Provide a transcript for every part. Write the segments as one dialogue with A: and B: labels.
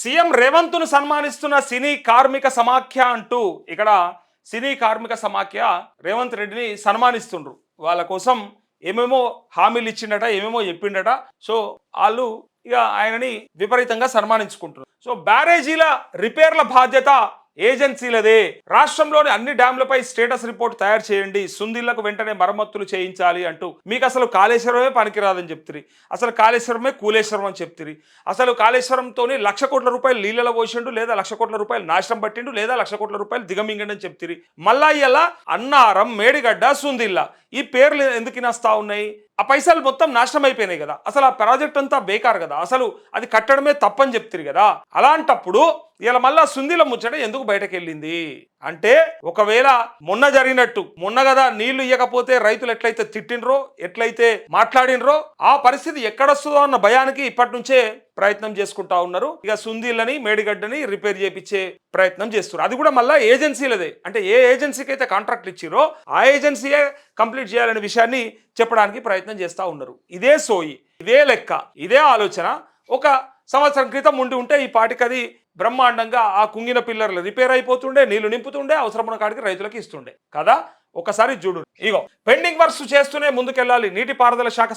A: CM రేవంత్ను సన్మానిస్తున్న సినీ కార్మిక సమాఖ్య అంటూ ఇక్కడ సినీ కార్మిక సమాఖ్య రేవంత్ రెడ్డిని సన్మానిస్తుండ్రు. వాళ్ళ కోసం ఏమేమో హామీలు ఇచ్చిండట, ఏమేమో చెప్పిండట. సో వాళ్ళు ఇక ఆయనని విపరీతంగా సన్మానించుకుంటున్నారు. సో బ్యారేజీల రిపేర్ల బాధ్యత ఏజెన్సీలదే. రాష్ట్రంలోని అన్ని డ్యాంలపై స్టేటస్ రిపోర్ట్ తయారు చేయండి, సుందిళ్లకు వెంటనే మరమ్మతులు చేయించాలి అంటూ మీకు అసలు కాళేశ్వరమే పనికిరాదని చెప్తిరి, అసలు కాళేశ్వరమే కూలేశ్వరం అని చెప్తిరి. అసలు కాళేశ్వరంతో 1,00,000 కోట్ల రూపాయలు నీళ్ళలో పోసిండు, లేదా 1,00,000 కోట్ల రూపాయలు నాశనం పట్టిండు, లేదా 1,00,000 కోట్ల రూపాయలు దిగమింగండి అని చెప్తిరి. మళ్ళా ఇలా అన్నారం, మేడిగడ్డ, సుందిల్ల ఈ పేర్లు ఎందుకు నస్తా ఉన్నాయి? ఆ పైసలు మొత్తం నాశనం అయిపోయినాయి కదా, అసలు ఆ ప్రాజెక్ట్ అంతా బేకార్ కదా, అసలు అది కట్టడమే తప్పని చెప్తిరి కదా. అలాంటప్పుడు ఇలా మళ్ళా సుందిల ముచ్చట ఎందుకు బయటకు వెళ్ళింది అంటే, ఒకవేళ మొన్న జరిగినట్టు, మొన్న కదా నీళ్లు ఇవ్వకపోతే రైతులు ఎట్లయితే తిట్టినరో, ఎట్లయితే మాట్లాడినరో, ఆ పరిస్థితి ఎక్కడొస్తుందో అన్న భయానికి ఇప్పటి నుంచే ప్రయత్నం చేసుకుంటా ఉన్నారు. ఇక సుందిళ్ళని, మేడిగడ్డని రిపేర్ చేయించే ప్రయత్నం చేస్తున్నారు. అది కూడా మళ్ళీ ఏజెన్సీలదే. అంటే ఏ ఏజెన్సీకి అయితే కాంట్రాక్ట్ ఇచ్చిరో ఆ ఏజెన్సీయే కంప్లీట్ చేయాలనే విషయాన్ని చెప్పడానికి ప్రయత్నం చేస్తూ ఉన్నారు. ఇదే సోయి, ఇదే లెక్క, ఇదే ఆలోచన ఒక సంవత్సరం క్రితం ఉంటే ఈ పాటికి అది బ్రహ్మాండంగా ఆ కుంగిన పిల్లర్లు రిపేర్ అయిపోతుండే, నీళ్లు నింపుతుండే, అవసరమైన కాడికి రైతులకు ఇస్తుండే కదా. ఒకసారి చూడు, ఇగో పెండింగ్ వర్క్స్ చేస్తూనే ముందుకెళ్లాలి. నీటిపారుదల శాఖ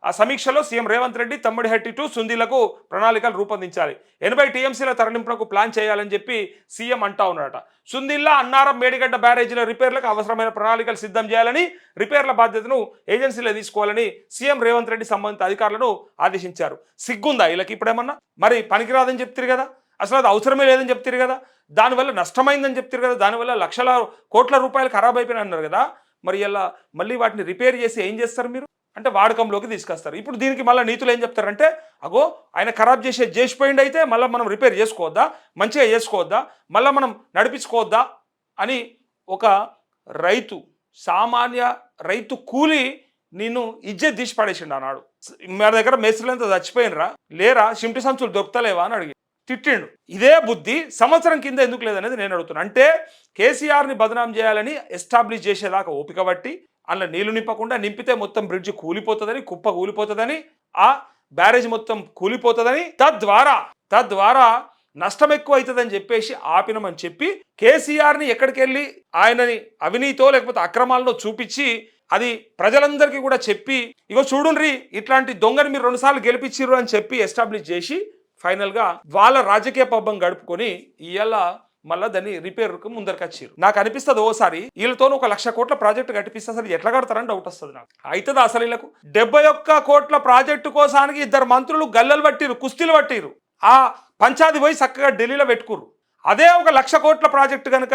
A: ఆ సమీక్షలో సీఎం రేవంత్ రెడ్డి తమ్మిడిహట్టి టు సుందిలకు ప్రణాళికలు రూపొందించాలి, 80 టీఎంసీల తరలింపునకు ప్లాన్ చేయాలని చెప్పి సీఎం అంటా ఉన్నారట. సుందిల్లా, అన్నారం, మేడిగడ్డ బ్యారేజీల రిపేర్లకు అవసరమైన ప్రణాళికలు సిద్ధం చేయాలని, రిపేర్ల బాధ్యతను ఏజెన్సీలో తీసుకోవాలని సీఎం రేవంత్ రెడ్డి సంబంధిత అధికారులను ఆదేశించారు. సిగ్గుందా వీళ్ళకి ఇప్పుడేమన్నా? మరి పనికిరాదని చెప్తారు కదా, అసలు అది అవసరమే లేదని చెప్తారు కదా, దానివల్ల నష్టమైందని చెప్తారు కదా, దానివల్ల 1,00,000 కోట్ల రూపాయలు ఖరాబ్ అయిపోయినా అన్నారు కదా. మరి ఇలా మళ్ళీ వాటిని రిపేర్ చేసి ఏం చేస్తారు మీరు అంటే, వాడకంలోకి తీసుకొస్తారు. ఇప్పుడు దీనికి మళ్ళీ నీతులు ఏం చెప్తారంటే, అగో ఆయన ఖరాబ్ చేసిపోయింది అయితే మళ్ళీ మనం రిపేర్ చేసుకోవద్దా, మంచిగా చేసుకోవద్దా, మళ్ళీ మనం నడిపించుకోవద్దా అని ఒక రైతు, సామాన్య రైతు కూలి నిన్ను ఇజ్జత్ తీసి పడేసిండు అన్నాడు. మన దగ్గర మేస్త్రులంతా చచ్చిపోయినరా, లేరా, షింటి సంచులు దొరుకుతలేవా అని అడిగి తిట్టిండు. ఇదే బుద్ధి సంవత్సరం కింద ఎందుకు లేదనేది నేను అడుగుతున్నా. అంటే కేసీఆర్ని బదనాం చేయాలని ఎస్టాబ్లిష్ చేసేదాకా ఓపిక బట్టి, అందులో నీళ్లు నింపకుండా, నింపితే మొత్తం బ్రిడ్జ్ కూలిపోతుందని, కుప్ప కూలిపోతుందని, ఆ బ్యారేజ్ మొత్తం కూలిపోతుందని, తద్వారా నష్టం ఎక్కువ అవుతుందని చెప్పేసి ఆపినమని చెప్పి కేసీఆర్ని ఎక్కడికి వెళ్ళి ఆయనని అవినీతో లేకపోతే అక్రమాలను చూపించి అది ప్రజలందరికీ కూడా చెప్పి, ఇగో చూడుండ్రి ఇట్లాంటి దొంగని మీరు 2 సార్లు గెలిపించిర్రు అని చెప్పి ఎస్టాబ్లిష్ చేసి ఫైనల్గా వాళ్ళ రాజకీయ పబ్బం గడుపుకొని ఇవాళ మళ్ళీ దాన్ని రిపేర్కు ముందరికి వచ్చారు. నాకు అనిపిస్తుంది ఓసారి వీళ్ళతో 1,00,000 కోట్ల ప్రాజెక్టు కట్టిపిస్తే అసలు ఎట్లా కడతారని డౌట్ వస్తుంది నాకు. అవుతుందా అసలు వీళ్ళకు? 71 కోట్ల ప్రాజెక్టు కోసానికి 2 మంత్రులు గల్లలు పట్టిరు, కుస్తీలు పట్టిరు, ఆ పంచాది పోయి చక్కగా ఢిల్లీలో పెట్టుకురు. అదే 1,00,000 కోట్ల ప్రాజెక్టు కనుక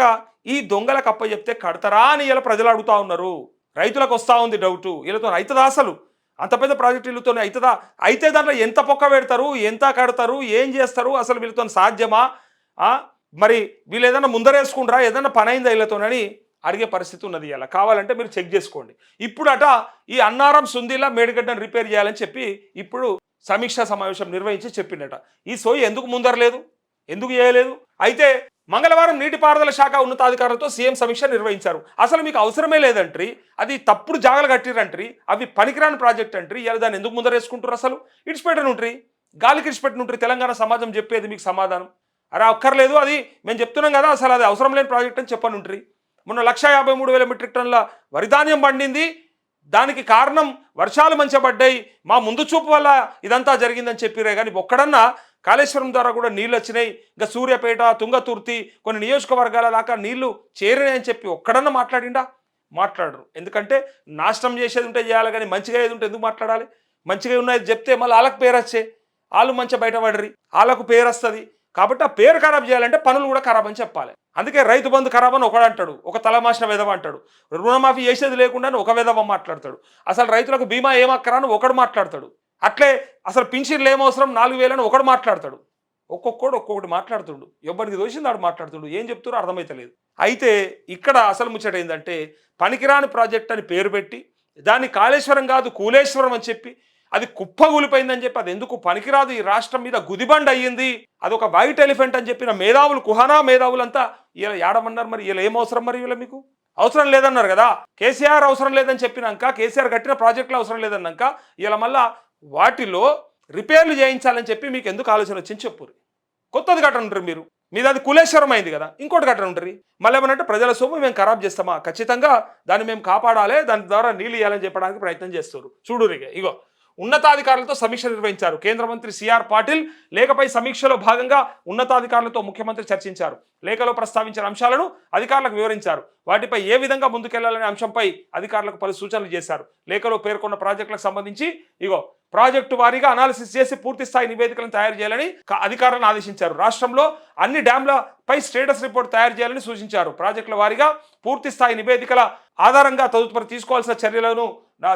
A: ఈ దొంగలకు అప్ప చెప్తే కడతారా అని ఇలా ప్రజలు అడుగుతా ఉన్నారు. రైతులకు వస్తూ ఉంది డౌటు, వీళ్ళతో అవుతుందా అసలు? అంత పెద్ద ప్రాజెక్టు వీళ్ళతో అవుతుందా? అయితే దాంట్లో ఎంత పొక్క పెడతారు, ఎంత కడతారు, ఏం చేస్తారు, అసలు వీళ్ళతో సాధ్యమా, మరి వీళ్ళు ఏదైనా ముందరేసుకుంటారా, ఏదైనా పని అయిందా వీళ్ళతోనని అడిగే పరిస్థితి ఉన్నది. ఇలా కావాలంటే మీరు చెక్ చేసుకోండి. ఇప్పుడట ఈ అన్నారం, సుందిలా, మేడిగడ్డను రిపేర్ చేయాలని చెప్పి ఇప్పుడు సమీక్షా సమావేశం నిర్వహించి చెప్పిండట. ఈ సోయి ఎందుకు ముందరలేదు, ఎందుకు చేయలేదు? అయితే మంగళవారం నీటిపారుదల శాఖ ఉన్నతాధికారులతో సీఎం సమీక్ష నిర్వహించారు. అసలు మీకు అవసరమే లేదంట్రీ, అది తప్పుడు జాగలు కట్టిరంట్రీ, అవి పనికిరాని ప్రాజెక్ట్ అంట్రీ, ఇలా దాన్ని ఎందుకు ముందరేసుకుంటారు? అసలు ఇడిచిపెట్టనుంట్రీ, గాలికి ఇడిచిపెట్టనుంట్రీ. తెలంగాణ సమాజం చెప్పేది మీకు సమాధానం, అరే అక్కర్లేదు, అది మేము చెప్తున్నాం కదా, అసలు అది అవసరం లేని ప్రాజెక్ట్ అని చెప్పనుంట్రీ. మొన్న 1,53,000 మెట్రిక్ టన్నుల వరిధాన్యం పండింది, దానికి కారణం వర్షాలు మంచిగా పడ్డాయి, మా ముందు చూపు వల్ల ఇదంతా జరిగిందని చెప్పిరే. కానీ ఒక్కడన్నా కాళేశ్వరం ద్వారా కూడా నీళ్ళు వచ్చినాయి, ఇంకా సూర్యాపేట, తుంగతుర్తి కొన్ని నియోజకవర్గాల దాకా నీళ్లు చేరినాయని చెప్పి ఒక్కడన్నా మాట్లాడిండా? మాట్లాడరు. ఎందుకంటే నాశనం చేసేది ఉంటే చేయాలి, కానీ మంచిగా ఏది ఉంటే ఎందుకు మాట్లాడాలి? మంచిగా ఉన్నది చెప్తే మళ్ళీ వాళ్ళకి పేరు వచ్చే, వాళ్ళు మంచిగా బయటపడరి, వాళ్ళకు పేరు వస్తుంది. కాబట్టి ఆ పేరు ఖరాబ్ చేయాలంటే పనులు కూడా ఖరాబ్ అని చెప్పాలి. అందుకే రైతు బంధు ఖరాబ్ అని ఒకడు అంటాడు, ఒక తలమాసిన విధవ అంటాడు, రుణమాఫీ చేసేది లేకుండా ఒక విధవ మాట్లాడతాడు, అసలు రైతులకు బీమా ఏమక్కరా అని ఒకడు మాట్లాడతాడు, అట్లే అసలు పింఛన్లు ఏమవసరం 4,000 అని ఒకడు మాట్లాడతాడు. ఒక్కొక్కటి మాట్లాడుతుండు, ఎవరికి దోషింది ఆడు మాట్లాడుతుండు, ఏం చెప్తారో అర్థమైతలేదు. అయితే ఇక్కడ అసలు ముచ్చట ఏంటంటే, పనికిరాని ప్రాజెక్ట్ అని పేరు పెట్టి దాన్ని కాళేశ్వరం కాదు కూలేశ్వరం అని చెప్పి అది కుప్పగూలిపోయిందని చెప్పి, అది ఎందుకు పనికిరాదు, ఈ రాష్ట్రం మీద గుదిబండ్ అయ్యింది, అదొక వైట్ ఎలిఫెంట్ అని చెప్పిన మేధావులు, కుహానా మేధావులంతా ఇలా ఏడమన్నారు. మరి ఇలా ఏం అవసరం? మరి వీళ్ళ మీకు అవసరం లేదన్నారు కదా, కేసీఆర్ అవసరం లేదని చెప్పినాక, కేసీఆర్ కట్టిన ప్రాజెక్టులు అవసరం లేదన్నాక ఇలా మళ్ళా వాటిలో రిపేర్లు చేయించాలని చెప్పి మీకు ఎందుకు ఆలోచన వచ్చింది చెప్పురు. కొత్తది కట్టనుంటారు మీరు. మీది అది కులేశ్వరం అయింది కదా, ఇంకోటి కట్టనుంటారు. మళ్ళీ ఏమనంటే ప్రజల సొమ్ము మేము ఖరాబ్ చేస్తామా, ఖచ్చితంగా దాన్ని మేము కాపాడాలి, దాని ద్వారా నీళ్ళు ఇవ్వాలని చెప్పడానికి ప్రయత్నం చేస్తారు. చూడురిగా ఇగో ఉన్నతాధికారులతో సమీక్ష నిర్వహించారు కేంద్ర మంత్రి సిఆర్ పాటిల్. లేఖపై సమీక్షలో భాగంగా ఉన్నతాధికారులతో ముఖ్యమంత్రి చర్చించారు. లేఖలో ప్రస్తావించిన అంశాలను అధికారులకు వివరించారు. వాటిపై ఏ విధంగా ముందుకెళ్లాలనే అంశంపై అధికారులకు పలు సూచనలు చేశారు. లేఖలో పేర్కొన్న ప్రాజెక్టులకు సంబంధించి ఇగో ప్రాజెక్టు వారీగా అనాలిసిస్ చేసి పూర్తి స్థాయి నివేదికలను తయారు చేయాలని అధికారులను ఆదేశించారు. రాష్ట్రంలో అన్ని డ్యాంలపై స్టేటస్ రిపోర్ట్ తయారు చేయాలని సూచించారు. ప్రాజెక్టుల వారీగా పూర్తి స్థాయి నివేదికల ఆధారంగా తదుపరి తీసుకోవాల్సిన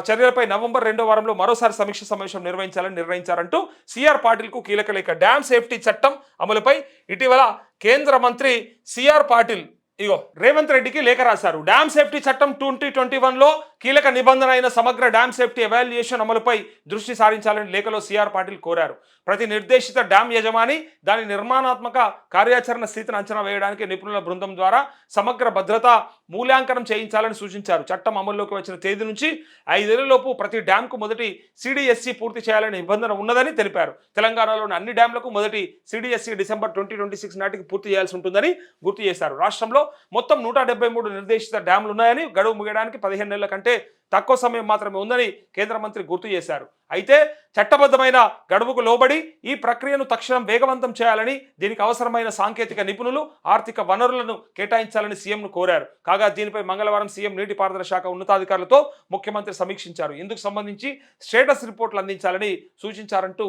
A: చర్యలపై నవంబర్ 2వ వారంలో మరోసారి సమీక్ష సమావేశం నిర్వహించాలని నిర్ణయించారంటూ సిఆర్ పాటిల్కు కీలక లేఖ. డ్యామ్ సేఫ్టీ చట్టం అమలుపై ఇటీవల కేంద్ర మంత్రి సిఆర్ పాటిల్ ఇగో రేవంత్ రెడ్డికి లేఖ రాశారు. డ్యామ్ సేఫ్టీ చట్టం 2021లో కీలక నిబంధన అయిన సమగ్ర డ్యామ్ సేఫ్టీ ఎవాల్యుయేషన్ అమలుపై దృష్టి సారించాలని లేఖలో సిఆర్ పాటిల్ కోరారు. ప్రతి నిర్దేశిత డ్యామ్ యజమాని దాని నిర్మాణాత్మక కార్యాచరణ స్థితిని అంచనా వేయడానికి నిపుణుల బృందం ద్వారా సమగ్ర భద్రతా మూల్యాంకనం చేయించాలని సూచించారు. చట్టం అమల్లోకి వచ్చిన తేదీ నుంచి 5 ఏళ్లలోపు ప్రతి డ్యాంకు మొదటి సిడిఎస్సి పూర్తి చేయాలనే నిబంధన ఉన్నదని తెలిపారు. తెలంగాణలోని అన్ని డ్యాంలకు మొదటి సిడిఎస్సి డిసెంబర్ 2026 నాటికి పూర్తి చేయాల్సి ఉంటుందని గుర్తు చేశారు. రాష్ట్రంలో మొత్తం 173 నిర్దేశిత డ్యాంలు ఉన్నాయని, గడువు ముగియడానికి 15 నెలల కంటే తక్కువ సమయం మాత్రమే ఉందని కేంద్ర మంత్రి గుర్తు చేశారు. అయితే చట్టబద్ధమైన గడువుకు లోబడి ఈ ప్రక్రియను తక్షణం వేగవంతం చేయాలని, దీనికి అవసరమైన సాంకేతిక నిపుణులు, ఆర్థిక వనరులను కేటాయించాలని సీఎంను కోరారు. కాగా దీనిపై మంగళవారం సీఎం నీటిపారుదల శాఖ ఉన్నతాధికారులతో ముఖ్యమంత్రి సమీక్షించారు. ఇందుకు సంబంధించి స్టేటస్ రిపోర్టులు అందించాలని సూచించారంటూ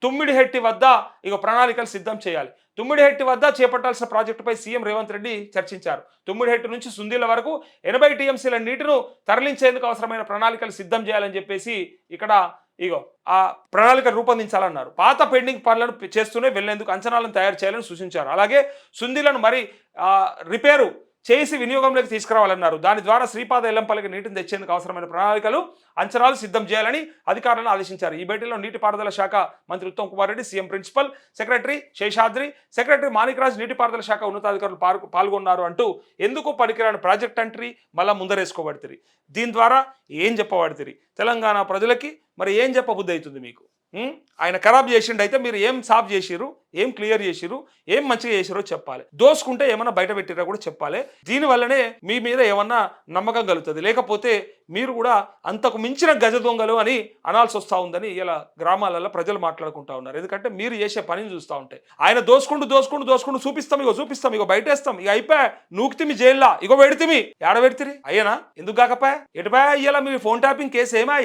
A: తుమ్మిడిహెట్టి వద్ద ఇక ప్రణాళికలు సిద్ధం చేయాలి. తుమ్మిడిహెట్టి వద్ద చేపట్టాల్సిన ప్రాజెక్టుపై సీఎం రేవంత్ రెడ్డి చర్చించారు. తుమ్మిడిహెట్టి నుంచి సుందీల వరకు 80 టీఎంసీల నీటిని తరలించేందుకు అవసరమైన ప్రణాళికలు సిద్ధం చేయాలని చెప్పేసి ఇక్కడ ఇగో ఆ ప్రణాళిక రూపొందించాలన్నారు. పాత పెండింగ్ పనులను చేస్తూనే వెళ్లేందుకు అంచనాలను తయారు చేయాలని సూచించారు. అలాగే సుందీలను మరి రిపేరు చేసి వినియోగంలోకి తీసుకురావాలన్నారు. దాని ద్వారా శ్రీపాద ఎల్లంపల్లికి నీటిని తెచ్చేందుకు అవసరమైన ప్రణాళికలు, అంచనాలు సిద్ధం చేయాలని అధికారులను ఆదేశించారు. ఈ భేటీలో నీటిపారుదల శాఖ మంత్రి Uttam Kumar Reddy, CM principal secretary Seshadri, secretary Manikraj, నీటిపారుదల శాఖ ఉన్నతాధికారులు పాల్గొన్నారు అంటూ ఎందుకు పనికిరాని ప్రాజెక్ట్ అంట్రీ మళ్ళా ముందరేసుకోబడుతుంది. దీని ద్వారా ఏం చెప్పబడుతుంది తెలంగాణ ప్రజలకి, మరి ఏం చెప్పబుద్ధి అవుతుంది మీకు? ఆయన ఖరాబ్ చేసిండు, అయితే మీరు ఏం సాఫ్ చేసిరు, ఏం క్లియర్ చేసిరు, ఏం మంచిగా చేసిరో చెప్పాలి. దోసుకుంటే ఏమన్నా బయట పెట్టిరా కూడా చెప్పాలి. దీనివల్లనే మీ మీద ఏమన్నా నమ్మకం కలుగుతుంది. లేకపోతే మీరు కూడా అంతకు మించిన గజ దొంగలు అని అనాల్సి వస్తూ ఉందని ఇలా గ్రామాలలో ప్రజలు మాట్లాడుకుంటా ఉన్నారు. ఎందుకంటే మీరు చేసే పనిని చూస్తూ ఉంటే ఆయన దోసుకుంటూ చూపిస్తాం ఇగో బయటేస్తాం, ఇక అయిపోయా నూకితిమి జైల్లో, ఇగో పెడితిమి, ఏడ పెడితిరి అయ్యనా ఎందుకు కాకపోయా ఎటుపోయా ఇయ్యాల మీ ఫోన్ ట్యాపింగ్ కేసు ఏమా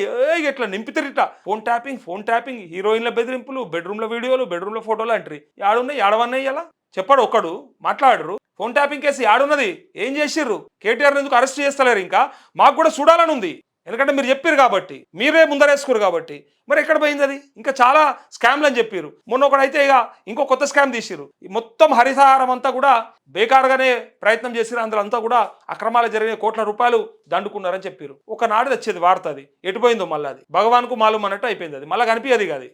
A: ఇట్లా నింపితిరిట. ఫోన్ ట్యాపింగ్ హీరోయిన్ల బెదిరింపులు, బెడ్రూమ్ల వీడియోలు, బెడ్రూమ్ల ఫోటోలు అంటారు. యాడున్నాయి, ఏడవన్నాయి ఇలా చెప్పాడు ఒక్కడు మాట్లాడరు. ఫోన్ ట్యాపింగ్ కేసు యాడున్నది, ఏం చేసిర్రు, కేటీఆర్ ఎందుకు అరెస్ట్ చేస్తలేరు? ఇంకా మాకు కూడా చూడాలని ఉంది, ఎందుకంటే మీరు చెప్పారు కాబట్టి, మీరే ముందరేసుకోరు కాబట్టి. మరి ఎక్కడ పోయింది అది? ఇంకా చాలా స్కామ్లు అని చెప్పారు. మొన్న ఒకడైతే ఇక ఇంకో కొత్త స్కామ్ తీసిరు. మొత్తం హరితహారం అంతా కూడా బేకారుగానే ప్రయత్నం చేసిరు. అందులో అంతా కూడా అక్రమాలు జరిగిన కోట్ల రూపాయలు దండుకున్నారని చెప్పారు. ఒకనాడు తెచ్చేది వార్త, అది ఎటుపోయిందో మళ్ళీ అది భగవాన్కు మాలూమ్ అన్నట్టు అయిపోయింది. అది మళ్ళీ కనిపించదు. అది